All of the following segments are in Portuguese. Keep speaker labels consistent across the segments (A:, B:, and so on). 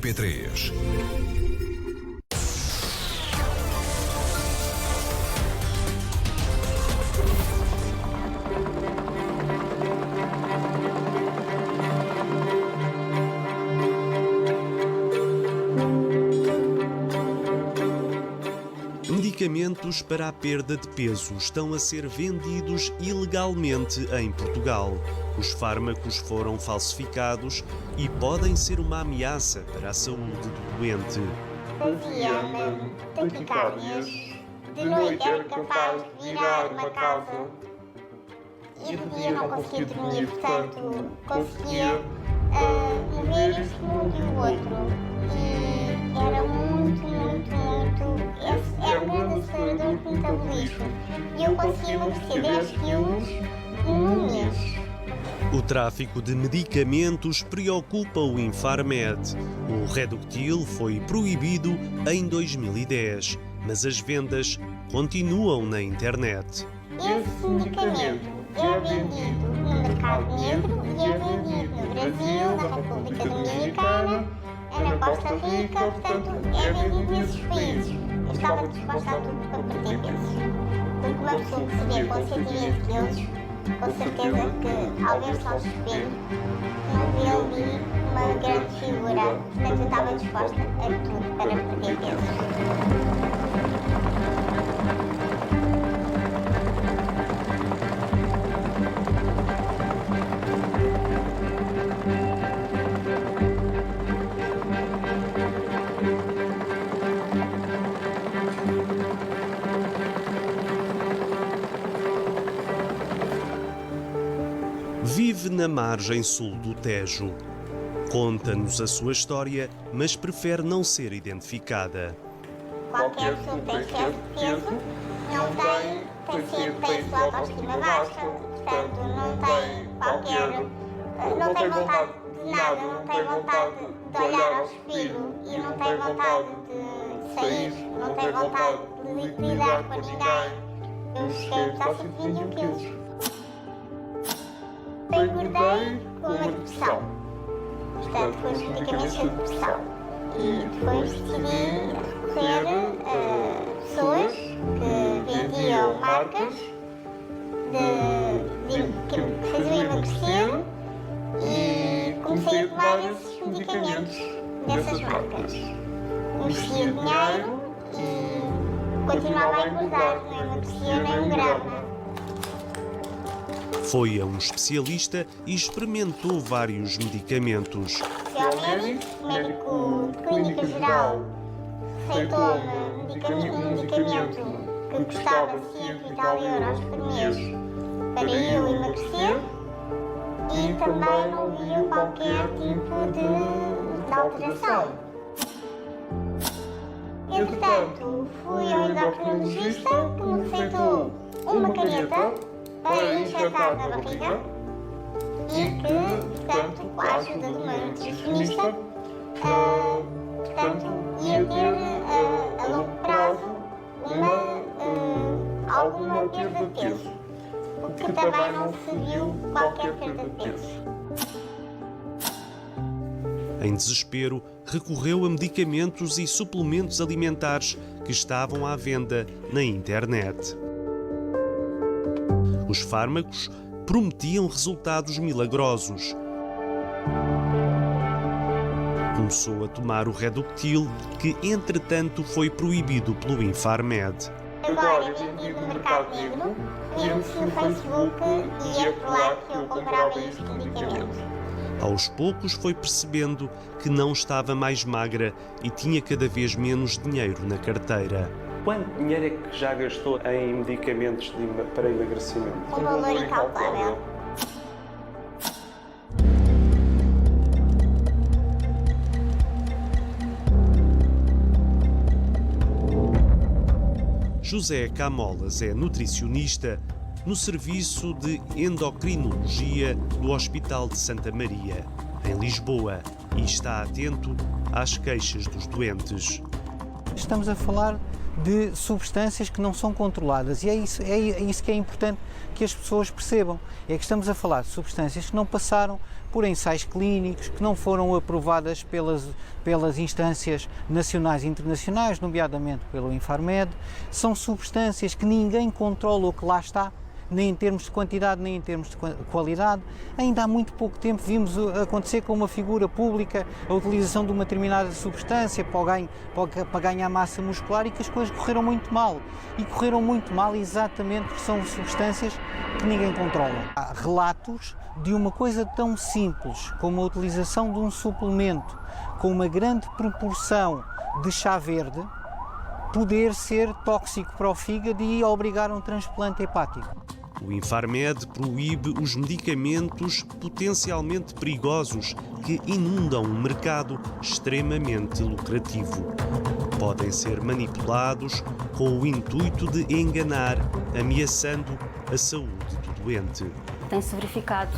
A: RTP3.
B: Medicamentos para a perda de peso estão a ser vendidos ilegalmente em Portugal. Os fármacos foram falsificados e podem ser uma ameaça para a saúde do doente.
C: Fazia-me taquicárdias. De noite era capaz de virar uma casa e de dia não conseguia dormir, portanto conseguia mover este mundo e o outro. E era muito. Era um grande acelerador de metabolismo. E eu conseguia emagrecer 10 quilos num mês.
B: O tráfico de medicamentos preocupa o Infarmed. O Reductil foi proibido em 2010, mas as vendas continuam na internet.
C: Esse medicamento é vendido no mercado negro e é vendido no Brasil, na República Dominicana, na Costa Rica, portanto é vendido nesses países. Eu estava disposta a tudo para perder peso. Porque uma pessoa que se vê com 120 quilos, com certeza que ao ver-se ao espelho, não vê ali uma grande figura. Portanto eu estava disposta a tudo para perder peso.
B: Vive na margem sul do Tejo. Conta-nos a sua história, mas prefere não ser identificada.
C: Qualquer pessoa que tem excesso de peso tem sua autoestima baixa, portanto não tem vontade de nada, não tem vontade de olhar ao espelho e não tem vontade de sair, não tem vontade de lidar com ninguém. Eu cheguei a pesar 121 quilos. Eu engordei com uma depressão, portanto com os medicamentos de depressão. E depois decidi recorrer a pessoas que vendiam marcas que me faziam emagrecer e comecei a tomar esses medicamentos dessas marcas. Investia dinheiro e continuava a engordar, não emagrecia nem um grama.
B: Foi a um especialista e experimentou vários medicamentos.
C: Fui ao médico de clínica geral, receitou-me um medicamento que custava 100 e tal euros por mês para eu emagrecer e também não via qualquer tipo de alteração. Entretanto, fui ao endocrinologista que me receitou uma caneta para injetar na barriga e que, portanto, com a ajuda de uma nutricionista, ia ter a longo prazo alguma perda de peso, porque também não se viu qualquer perda de peso.
B: Em desespero, recorreu a medicamentos e suplementos alimentares que estavam à venda na internet. Os fármacos prometiam resultados milagrosos. Começou a tomar o Reductil, que entretanto foi proibido pelo Infarmed.
C: Agora vendi no mercado negro, vende-se no Facebook e é por lá que eu comprava este medicamento.
B: Aos poucos foi percebendo que não estava mais magra e tinha cada vez menos dinheiro na carteira.
D: Quanto dinheiro é que já gastou em medicamentos para emagrecimento?
C: Um valor incalculável.
B: José Camolas é nutricionista no Serviço de Endocrinologia do Hospital de Santa Maria, em Lisboa, e está atento às queixas dos doentes.
E: Estamos a falar
A: de substâncias que não são controladas, e é isso que é importante que as pessoas percebam, é que estamos a falar de substâncias que não passaram por ensaios clínicos, que não foram aprovadas pelas instâncias nacionais e internacionais, nomeadamente pelo Infarmed. São substâncias que ninguém controla o que lá está, nem em termos de quantidade, nem em termos de qualidade. Ainda há muito pouco tempo vimos acontecer com uma figura pública a utilização de uma determinada substância para ganhar massa muscular, e que as coisas correram muito mal. E correram muito mal exatamente porque são substâncias que ninguém controla. Há relatos de uma coisa tão simples como a utilização de um suplemento com uma grande proporção de chá verde poder ser tóxico para o fígado e obrigar a um transplante hepático.
B: O Infarmed proíbe os medicamentos potencialmente perigosos que inundam um mercado extremamente lucrativo. Podem ser manipulados com o intuito de enganar, ameaçando a saúde do doente.
E: Tem-se verificado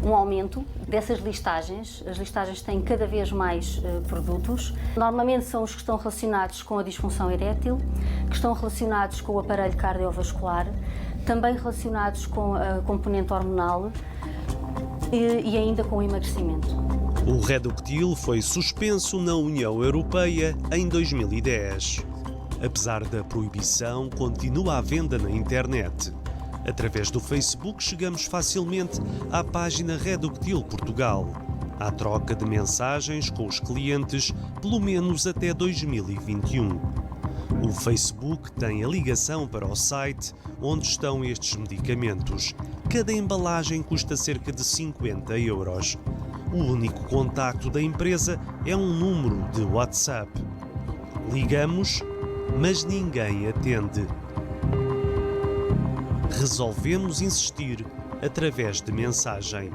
E: um aumento dessas listagens. As listagens têm cada vez mais produtos. Normalmente são os que estão relacionados com a disfunção erétil, que estão relacionados com o aparelho cardiovascular, também relacionados com a componente hormonal e ainda com o emagrecimento.
B: O Reductil foi suspenso na União Europeia em 2010. Apesar da proibição, continua à venda na internet. Através do Facebook chegamos facilmente à página Reductil Portugal. Há troca de mensagens com os clientes, pelo menos até 2021. O Facebook tem a ligação para o site onde estão estes medicamentos. Cada embalagem custa cerca de 50 €. O único contacto da empresa é um número de WhatsApp. Ligamos, mas ninguém atende. Resolvemos insistir através de mensagem.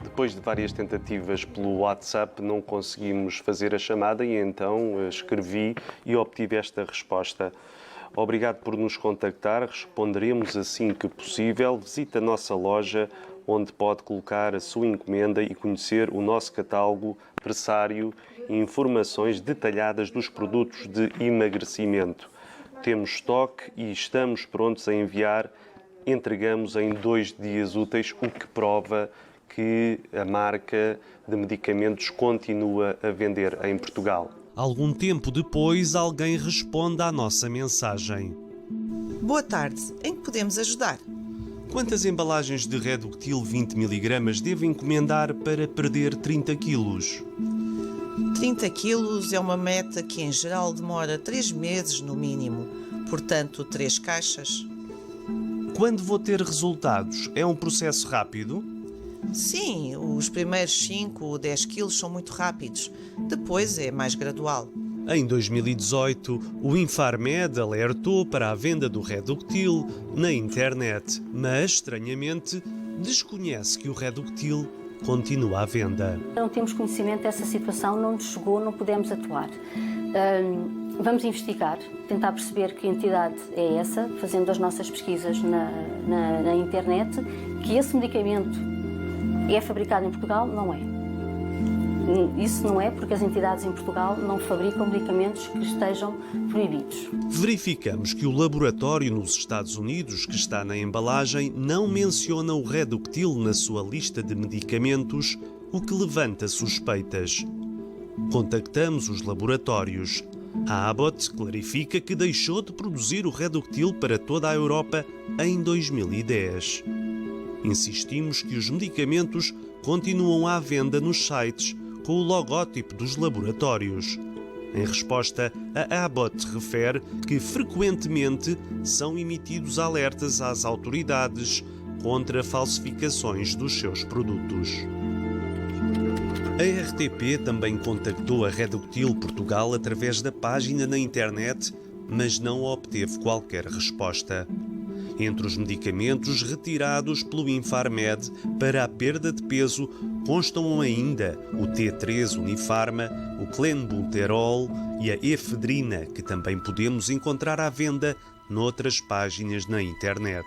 D: Depois de várias tentativas pelo WhatsApp, não conseguimos fazer a chamada e então escrevi e obtive esta resposta. Obrigado por nos contactar, responderemos assim que possível. Visite a nossa loja, onde pode colocar a sua encomenda e conhecer o nosso catálogo, pressário e informações detalhadas dos produtos de emagrecimento. Temos estoque e estamos prontos a enviar. Entregamos em 2 dias úteis, o que prova que a marca de medicamentos continua a vender em Portugal.
B: Algum tempo depois, alguém responde à nossa mensagem.
F: Boa tarde, em que podemos ajudar?
B: Quantas embalagens de Reductil 20 mg devo encomendar para perder 30 quilos?
F: 30 quilos é uma meta que em geral demora 3 meses no mínimo, portanto 3 caixas.
B: Quando vou ter resultados? É um processo rápido?
F: Sim, os primeiros 5 ou 10 quilos são muito rápidos, depois é mais gradual.
B: Em 2018, o Infarmed alertou para a venda do Reductil na internet, mas, estranhamente, desconhece que o Reductil continua à venda.
E: Não temos conhecimento dessa situação, não nos chegou, não podemos atuar. Vamos investigar, tentar perceber que entidade é essa, fazendo as nossas pesquisas na internet, que esse medicamento é fabricado em Portugal, não é. Isso não é porque as entidades em Portugal não fabricam medicamentos que estejam proibidos.
B: Verificamos que o laboratório nos Estados Unidos, que está na embalagem, não menciona o Reductil na sua lista de medicamentos, o que levanta suspeitas. Contactamos os laboratórios. A Abbott clarifica que deixou de produzir o Reductil para toda a Europa em 2010. Insistimos que os medicamentos continuam à venda nos sites com o logótipo dos laboratórios. Em resposta, a Abbott refere que frequentemente são emitidos alertas às autoridades contra falsificações dos seus produtos. A RTP também contactou a Reductil Portugal através da página na internet, mas não obteve qualquer resposta. Entre os medicamentos retirados pelo Infarmed para a perda de peso constam ainda o T3 Unifarma, o Clenbuterol e a efedrina, que também podemos encontrar à venda noutras páginas na internet.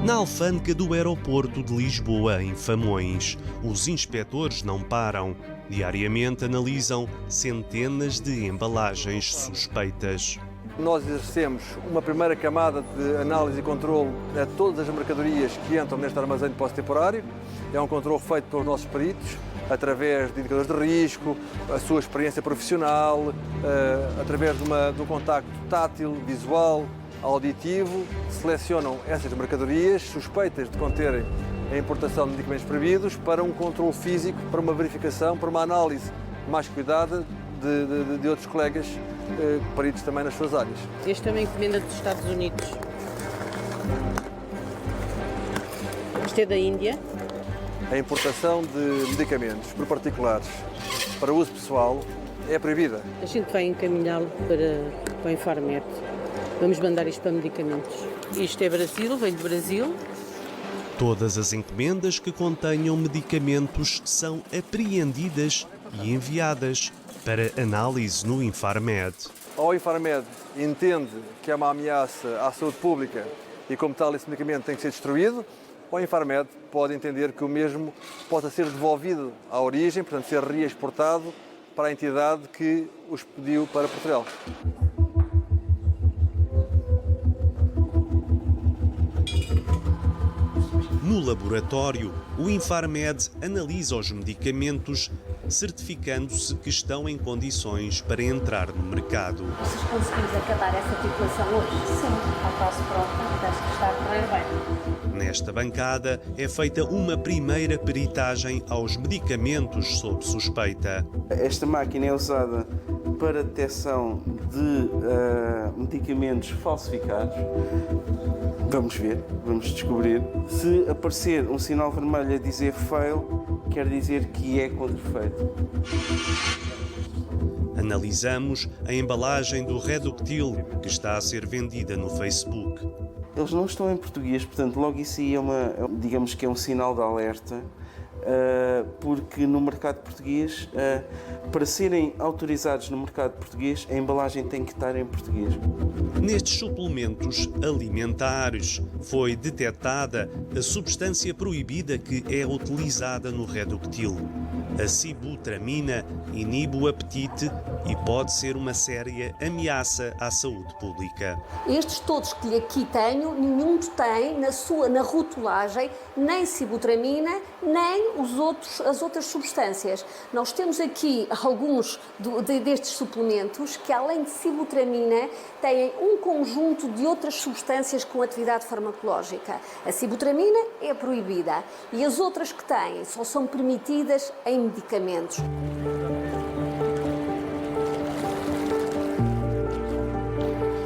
B: Na alfândega do aeroporto de Lisboa, em Famões, os inspectores não param. Diariamente analisam centenas de embalagens suspeitas.
G: Nós exercemos uma primeira camada de análise e controle a todas as mercadorias que entram neste armazém de depósito temporário. É um controle feito pelos nossos peritos, através de indicadores de risco, a sua experiência profissional, através de um contacto tátil, visual, auditivo. Selecionam essas mercadorias suspeitas de conterem a importação de medicamentos proibidos para um controle físico, para uma verificação, para uma análise mais cuidada de outros colegas peritos também nas suas áreas.
H: Este é uma encomenda dos Estados Unidos. Este é da Índia.
G: A importação de medicamentos por particulares para uso pessoal é proibida.
H: A gente vai encaminhá-lo para o Infarmed. Vamos mandar isto para medicamentos. Isto é Brasil, vem do Brasil.
B: Todas as encomendas que contenham medicamentos são apreendidas e enviadas para análise no Infarmed.
G: Ou o Infarmed entende que é uma ameaça à saúde pública e, como tal, esse medicamento tem que ser destruído, ou o Infarmed pode entender que o mesmo possa ser devolvido à origem, portanto, ser reexportado para a entidade que os pediu para Portugal.
B: No laboratório, o Infarmed analisa os medicamentos, certificando-se que estão em condições para entrar no mercado.
E: Vocês conseguimos acabar essa titulação hoje? Sim, está quase pronta, acho que está a correr bem.
B: Nesta bancada é feita uma primeira peritagem aos medicamentos sob suspeita.
I: Esta máquina é usada para detecção de medicamentos falsificados. Vamos ver, vamos descobrir. Se aparecer um sinal vermelho a dizer fail, quer dizer que é contrafeito.
B: Analisamos a embalagem do Reductil, que está a ser vendida no Facebook.
I: Eles não estão em português, portanto, logo isso aí digamos que é um sinal de alerta, porque no mercado português, para serem autorizados no mercado português, a embalagem tem que estar em português.
B: Nestes suplementos alimentares foi detectada a substância proibida que é utilizada no Reductil. A sibutramina inibe o apetite e pode ser uma séria ameaça à saúde pública.
J: Estes todos que aqui tenho, nenhum tem na rotulagem nem sibutramina, nem as outras substâncias. Nós temos aqui alguns destes suplementos que, além de sibutramina, têm um conjunto de outras substâncias com atividade farmacológica. A sibutramina é proibida e as outras que têm só são permitidas em medicamentos.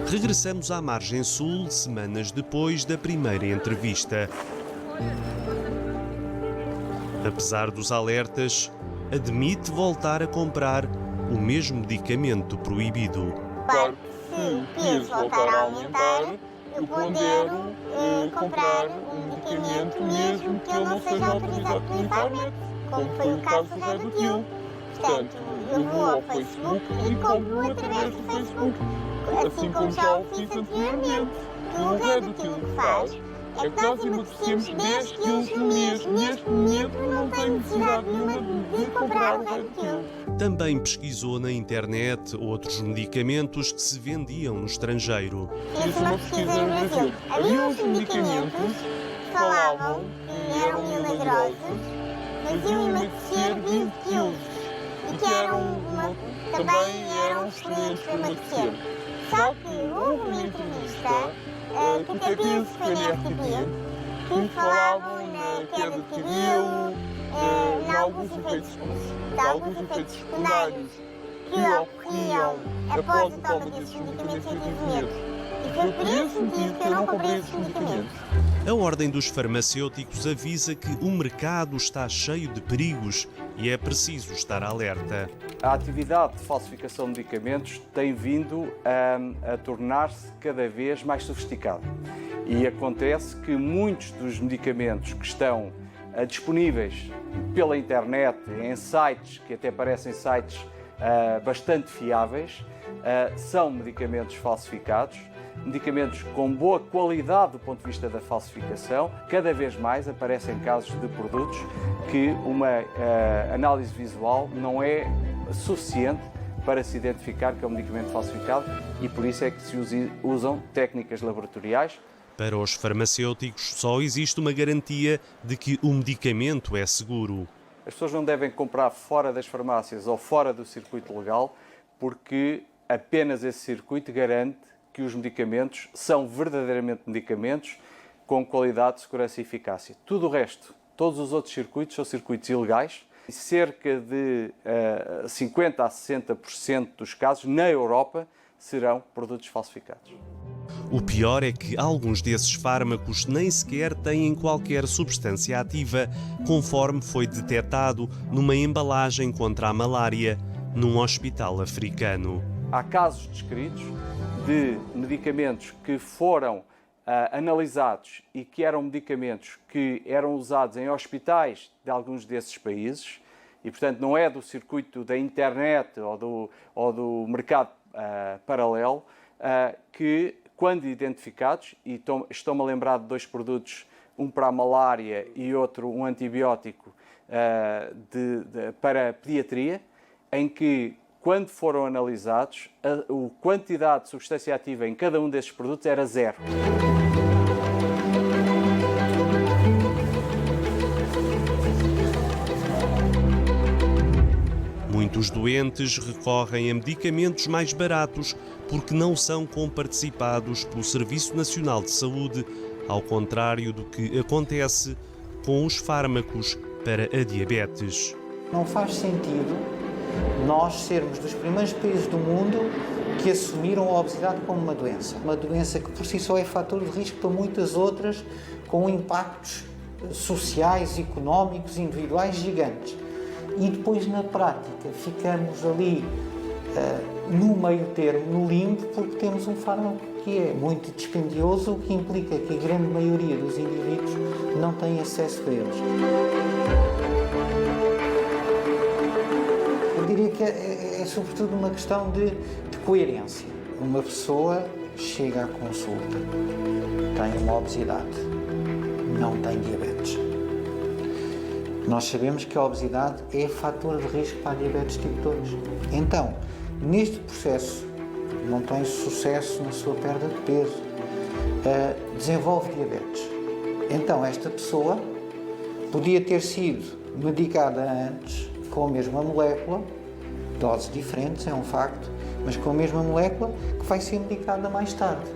B: Regressamos à margem sul semanas depois da primeira entrevista. Apesar dos alertas, admite voltar a comprar o mesmo medicamento proibido.
C: Claro que se o peso voltar a aumentar, eu pondero comprar um medicamento mesmo que ele não seja autorizado pelo Infarmed, como foi o caso do Reductil. Portanto, eu vou ao Facebook e compro através do Facebook, assim como já o fiz anteriormente. O Reductil o que faz é que nós emagrecemos 10 quilos no mês. Neste momento não tenho necessidade nenhuma de comprar o Reductil.
B: Também pesquisou na internet outros medicamentos que se vendiam no estrangeiro.
C: Fiz uma pesquisa no Brasil. Havia uns medicamentos que falavam que eram milagrosos, faziam emagrecer 20 quilos e que também eram excelentes para emagrecer. Só que houve uma entrevista que até penso que foi na RTP, que falavam na queda de cabelo, em alguns efeitos secundários que ocorriam após a toma desses medicamentos anti-venenos. E foi por esse motivo que eu não comprei esses medicamentos.
B: A Ordem dos Farmacêuticos avisa que o mercado está cheio de perigos e é preciso estar alerta.
K: A atividade de falsificação de medicamentos tem vindo a tornar-se cada vez mais sofisticada. E acontece que muitos dos medicamentos que estão disponíveis pela internet, em sites que até parecem sites bastante fiáveis, são medicamentos falsificados, medicamentos com boa qualidade do ponto de vista da falsificação. Cada vez mais aparecem casos de produtos que uma análise visual não é suficiente para se identificar que é um medicamento falsificado e por isso é que se usam técnicas laboratoriais.
B: Para os farmacêuticos, só existe uma garantia de que o medicamento é seguro.
K: As pessoas não devem comprar fora das farmácias ou fora do circuito legal, porque apenas esse circuito garante que os medicamentos são verdadeiramente medicamentos com qualidade, segurança e eficácia. Tudo o resto, todos os outros circuitos são circuitos ilegais. Cerca de 50% a 60% dos casos na Europa serão produtos falsificados.
B: O pior é que alguns desses fármacos nem sequer têm qualquer substância ativa, conforme foi detectado numa embalagem contra a malária num hospital africano.
K: Há casos descritos de medicamentos que foram analisados e que eram medicamentos que eram usados em hospitais de alguns desses países e, portanto, não é do circuito da internet ou do mercado paralelo, que, quando identificados, e estou-me a lembrar de 2 produtos, um para a malária e outro um antibiótico para a pediatria, em que, quando foram analisados, a quantidade de substância ativa em cada um desses produtos era 0.
B: Muitos doentes recorrem a medicamentos mais baratos porque não são comparticipados pelo Serviço Nacional de Saúde, ao contrário do que acontece com os fármacos para a diabetes.
A: Não faz sentido nós sermos dos primeiros países do mundo que assumiram a obesidade como uma doença que por si só é fator de risco para muitas outras, com impactos sociais, económicos, individuais gigantes. E depois, na prática, ficamos ali no meio termo, no limbo, porque temos um fármaco que é muito dispendioso, o que implica que a grande maioria dos indivíduos não tem acesso a eles. Eu diria que é sobretudo uma questão de coerência. Uma pessoa chega à consulta, tem uma obesidade, não tem diabetes. Nós sabemos que a obesidade é fator de risco para a diabetes tipo 2. Então, neste processo, não tem sucesso na sua perda de peso, desenvolve diabetes. Então, esta pessoa podia ter sido medicada antes com a mesma molécula, doses diferentes, é um facto, mas com a mesma molécula que vai ser medicada mais tarde.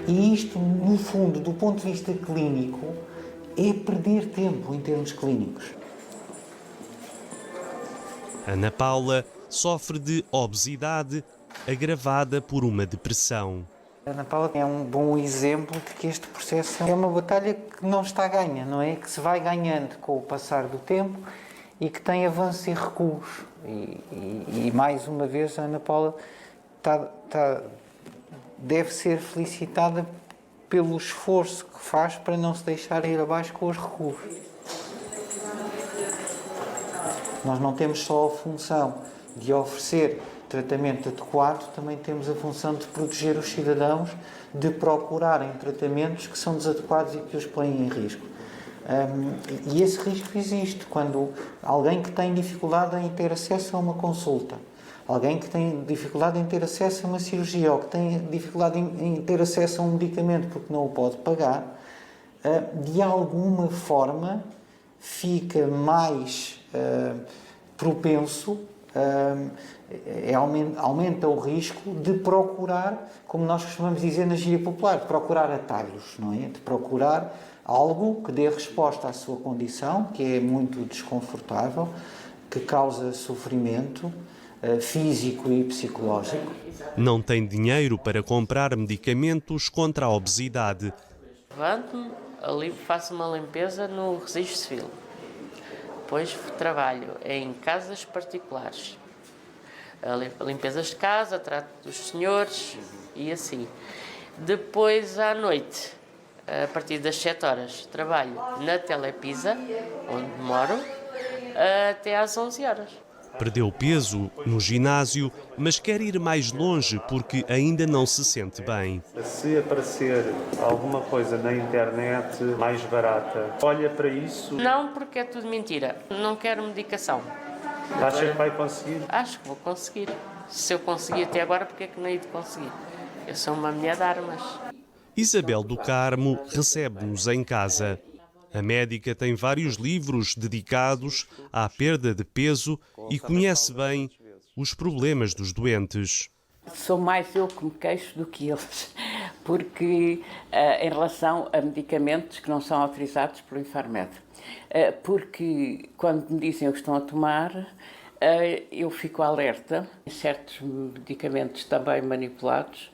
A: E isto, no fundo, do ponto de vista clínico, é perder tempo em termos clínicos.
B: Ana Paula sofre de obesidade agravada por uma depressão.
A: Ana Paula é um bom exemplo de que este processo é uma batalha que não está ganha, não é? Que se vai ganhando com o passar do tempo e que tem avanços e recuos. E mais uma vez a Ana Paula deve ser felicitada pelo esforço que faz para não se deixar ir abaixo com os recuos. Nós não temos só a função de oferecer tratamento adequado, também temos a função de proteger os cidadãos de procurarem tratamentos que são desadequados e que os põem em risco. E esse risco existe quando alguém que tem dificuldade em ter acesso a uma consulta, alguém que tem dificuldade em ter acesso a uma cirurgia ou que tem dificuldade em ter acesso a um medicamento porque não o pode pagar, de alguma forma fica mais propenso, aumenta o risco de procurar, como nós costumamos dizer na gíria popular, de procurar atalhos, não é? De procurar algo que dê resposta à sua condição, que é muito desconfortável, que causa sofrimento físico e psicológico.
B: Não tem dinheiro para comprar medicamentos contra a obesidade.
L: Levanto-me, ali faço uma limpeza no registro civil. Depois trabalho em casas particulares. Limpezas de casa, trato dos senhores e assim. Depois, à noite, a partir das 7 horas, trabalho na Telepisa, onde moro, até às 11 horas.
B: Perdeu peso no ginásio, mas quer ir mais longe porque ainda não se sente bem.
D: Se aparecer alguma coisa na internet mais barata, olha para isso?
L: Não, porque é tudo mentira. Não quero medicação.
D: Acha que vai conseguir?
L: Acho que vou conseguir. Se eu consegui até agora, porque é que não hei de conseguir? Eu sou uma mulher de armas.
B: Isabel do Carmo recebe-nos em casa. A médica tem vários livros dedicados à perda de peso e conhece bem os problemas dos doentes.
M: Sou mais eu que me queixo do que eles, porque em relação a medicamentos que não são autorizados pelo Infarmed, porque quando me dizem o que estão a tomar, eu fico alerta. Certos medicamentos também manipulados,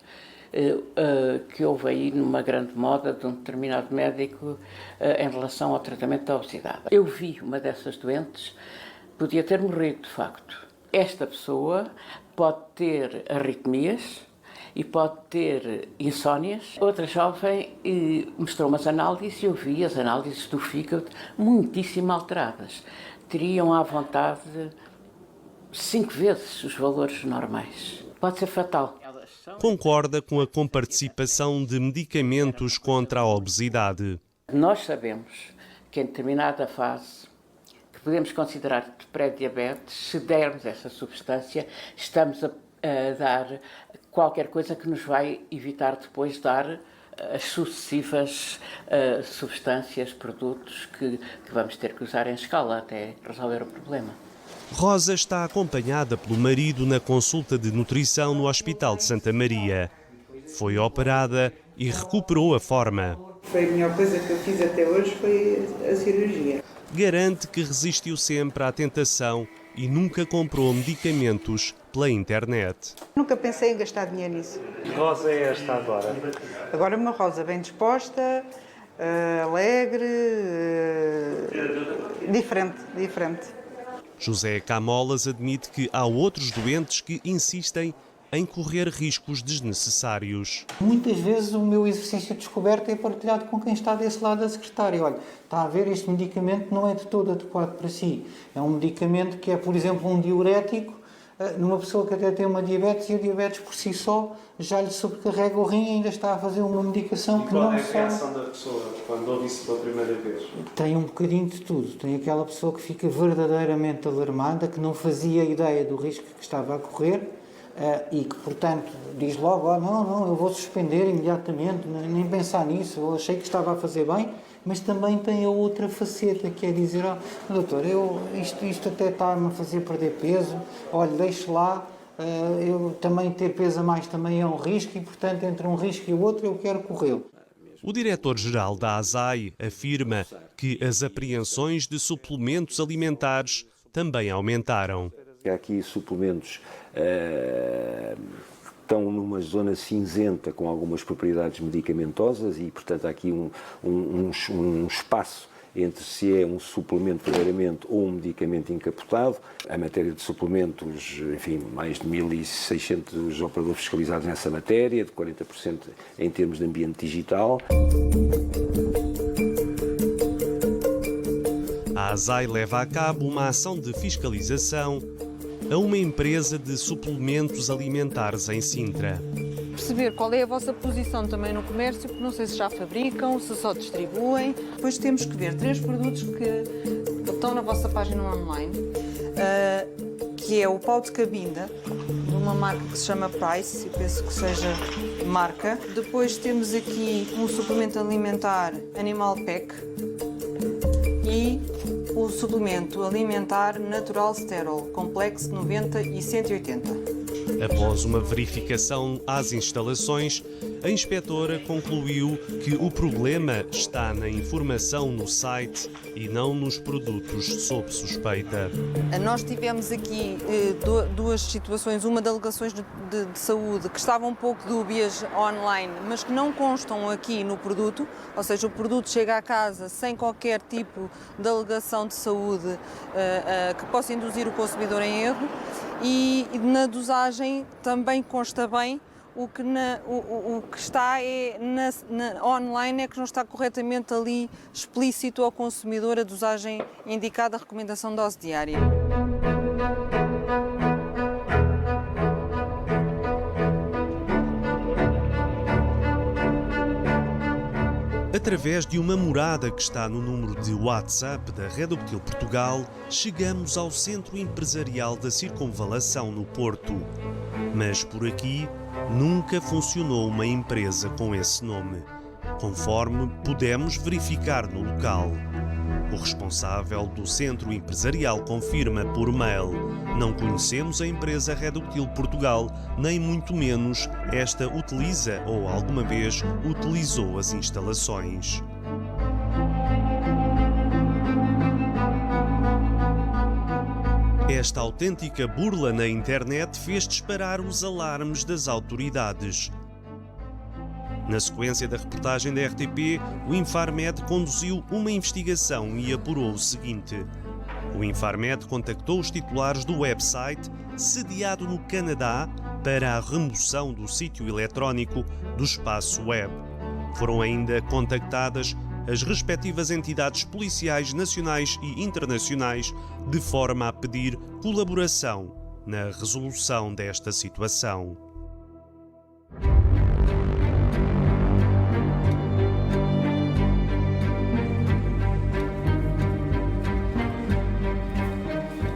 M: que houve aí numa grande moda de um determinado médico em relação ao tratamento da obesidade. Eu vi uma dessas doentes, podia ter morrido de facto. Esta pessoa pode ter arritmias e pode ter insónias. Outra jovem mostrou umas análises e eu vi as análises do fígado muitíssimo alteradas. Teriam à vontade 5 vezes os valores normais. Pode ser fatal.
B: Concorda com a comparticipação de medicamentos contra a obesidade.
M: Nós sabemos que em determinada fase, que podemos considerar de pré-diabetes, se dermos essa substância, estamos a dar qualquer coisa que nos vai evitar depois dar as sucessivas substâncias, produtos que vamos ter que usar em escala até resolver o problema.
B: Rosa está acompanhada pelo marido na consulta de nutrição no Hospital de Santa Maria. Foi operada e recuperou a forma.
N: Foi a melhor coisa que eu fiz até hoje, foi a cirurgia.
B: Garante que resistiu sempre à tentação e nunca comprou medicamentos pela internet.
N: Nunca pensei em gastar dinheiro nisso.
D: Que Rosa é esta agora?
N: Agora uma Rosa bem disposta, alegre, diferente.
B: José Camolas admite que há outros doentes que insistem em correr riscos desnecessários.
A: Muitas vezes o meu exercício de descoberta é partilhado com quem está desse lado da secretária. Olha, está a ver, este medicamento não é de todo adequado para si. É um medicamento que é, por exemplo, um diurético, numa pessoa que até tem uma diabetes, e a diabetes por si só já lhe sobrecarrega o rim e ainda está a fazer uma medicação que não só...
D: E qual é a reação da pessoa quando ouve isso pela primeira vez?
A: Tem um bocadinho de tudo. Tem aquela pessoa que fica verdadeiramente alarmada, que não fazia ideia do risco que estava a correr e que, portanto, diz logo, não, eu vou suspender imediatamente, nem pensar nisso, eu achei que estava a fazer bem. Mas também tem a outra faceta, que é dizer, doutor, isto até está-me a fazer perder peso, olha, deixe lá, eu também ter peso a mais também é um risco e, portanto, entre um risco e o outro eu quero corrê-lo.
B: O diretor-geral da ASAI afirma que as apreensões de suplementos alimentares também aumentaram.
O: Há aqui suplementos estão numa zona cinzenta com algumas propriedades medicamentosas e, portanto, há aqui um espaço entre se é um suplemento verdadeiramente ou um medicamento encapotado. A matéria de suplementos, enfim, mais de 1.600 operadores fiscalizados nessa matéria, de 40% em termos de ambiente digital.
B: A ASAI leva a cabo uma ação de fiscalização a uma empresa de suplementos alimentares em Sintra.
P: Perceber qual é a vossa posição também no comércio, porque não sei se já fabricam, se só distribuem. Depois temos que ver 3 produtos que estão na vossa página online, que é o pau de cabinda, de uma marca que se chama Price, e penso que seja marca. Depois temos aqui um suplemento alimentar Animal Pack e o suplemento alimentar Natural Sterol, Complex 90 e 180.
B: Após uma verificação às instalações, a inspetora concluiu que o problema está na informação no site e não nos produtos sob suspeita.
P: Nós tivemos aqui 2 situações, uma de alegações de saúde que estavam um pouco dúbias online, mas que não constam aqui no produto, ou seja, o produto chega à casa sem qualquer tipo de alegação de saúde que possa induzir o consumidor em erro, e na dosagem também consta bem. O que está online é que não está corretamente ali explícito ao consumidor a dosagem indicada, a recomendação de dose diária.
B: Através de uma morada que está no número de WhatsApp da Reductil Portugal, chegamos ao Centro Empresarial da Circunvalação no Porto. Mas por aqui nunca funcionou uma empresa com esse nome, conforme pudemos verificar no local. O responsável do Centro Empresarial confirma por mail: não conhecemos a empresa Reductil Portugal, nem muito menos esta utiliza ou alguma vez utilizou as instalações. Esta autêntica burla na internet fez disparar os alarmes das autoridades. Na sequência da reportagem da RTP, o Infarmed conduziu uma investigação e apurou o seguinte: o Infarmed contactou os titulares do website, sediado no Canadá, para a remoção do sítio eletrónico do espaço web. Foram ainda contactadas as respectivas entidades policiais nacionais e internacionais, de forma a pedir colaboração na resolução desta situação.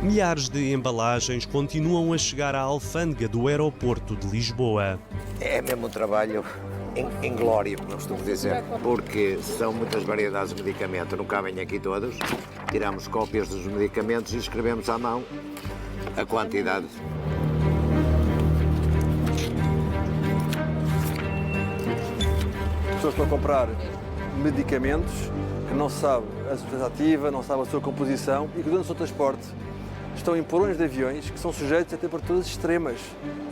B: Milhares de embalagens continuam a chegar à alfândega do aeroporto de Lisboa.
Q: É mesmo um trabalho em glória, como eu costumo dizer, porque são muitas variedades de medicamento, não cabem aqui todos. Tiramos cópias dos medicamentos e escrevemos à mão a quantidade.
G: As pessoas estão a comprar medicamentos que não se sabe a substância ativa, não se sabe a sua composição e que durante o seu transporte estão em porões de aviões que são sujeitos a temperaturas extremas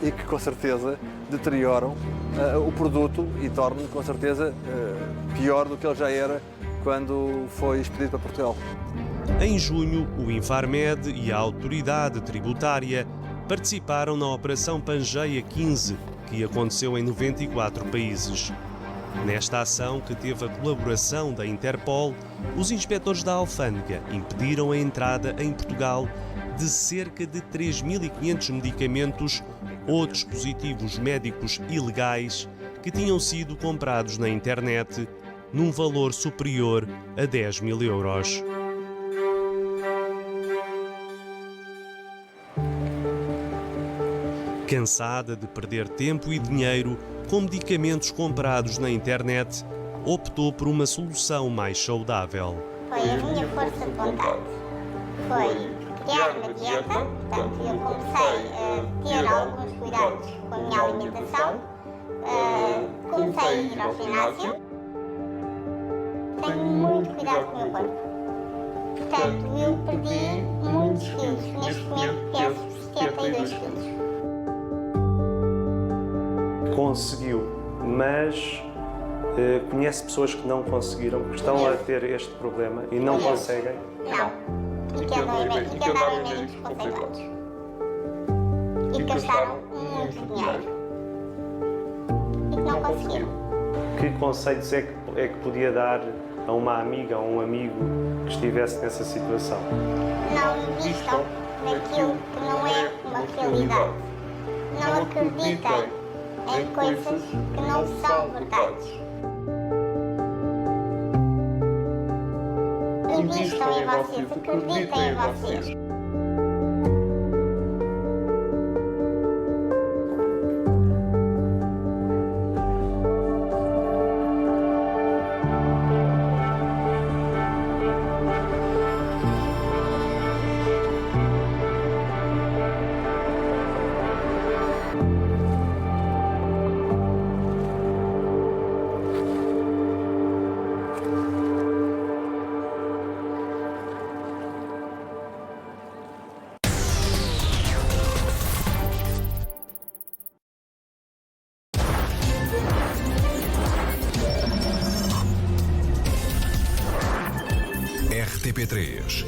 G: e que, com certeza, deterioram o produto e tornam, com certeza, pior do que ele já era quando foi expedido para Portugal.
B: Em junho, o Infarmed e a autoridade tributária participaram na Operação Pangeia 15, que aconteceu em 94 países. Nesta ação, que teve a colaboração da Interpol, os inspectores da alfândega impediram a entrada em Portugal de cerca de 3.500 medicamentos ou dispositivos médicos ilegais que tinham sido comprados na internet num valor superior a 10.000 euros. Cansada de perder tempo e dinheiro com medicamentos comprados na internet, optou por uma solução mais saudável.
C: Foi a minha força de vontade. Foi criar uma dieta, portanto eu comecei a ter alguns cuidados com a minha alimentação, comecei a ir ao ginásio, tenho muito cuidado com o meu corpo. Portanto, eu perdi muitos quilos, neste momento peso 72 quilos.
D: Conseguiu, mas conhece pessoas que não conseguiram, que estão a ter este problema e não conseguem?
C: Não. E que andaram em médicos conceituados. E que gastaram muito dinheiro. E que não conseguiram.
D: Que conselhos é que podia dar a uma amiga ou um amigo que estivesse nessa situação?
C: Não invistam naquilo que não é uma realidade. Não acreditem em coisas que não são verdades. Invistam em vocês, acreditem em vocês.
R: RTP3